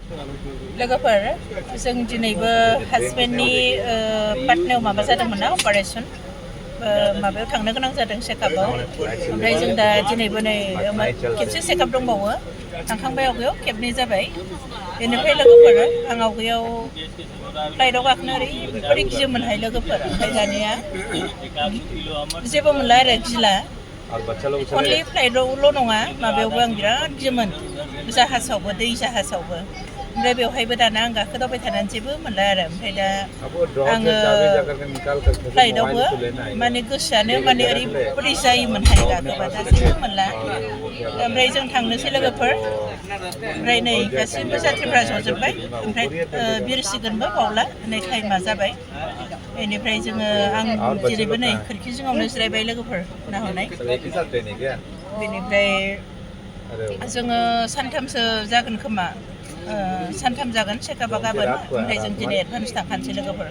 लोगोफोर जों दिनैबो हासबेन्डनि पार्टनायाव माबा जादोंमोन ना अपारेशन माबायाव थांनो गोनां जादों चेकआपआव ओमफ्राय जों दा दिनैबो नै खेबसे चेकआप दंबावो थांखांबाय आवगायाव खेबनै जाबाय बेनिफ्राय लोगोफोर आं आवगायाव फ्लाइटआव गाखोनो ओरैबायदि गियोमोनहाय लोगोफोर ओमफ्राय दानिया जेबो मोनला आरो गिला अनलि फ्लाइटआवल' नङा माबायावबो आं बिराद गियोमोन जाहाजावबो दै जाहाजावबो ओमफ्राय बेवहायबो दाना आं गाखोदावबाय थानानै जेबो मोनला आरो ओमफ्राय दा आङो फ्लाइटआवबो माने गोसोआनो माने ओरैबायदि जायोमोनहाय गाखोबा दा जेबो मोनला ओमफ्राय जों थांनोसै लोगोफोर ओमफ्राय नै गासैबो जात्रिफ्रा जजोब्बाय ओमफ्राय बिरसिगोनबो बावला नै टाइमा जाबाय बेनिफ्राय जोङो आं जेरैबो नै खोरखि जिङावनो जिरायबाय लोगोफोर नाहरनाय बेनिफ्राय जोङो सानथामसो जागोन खोमा सानथाम जागोन चेकआपआ गाबोन ओमफ्राय जों दिनै एडभान्स थांखानोसै लोगोफोर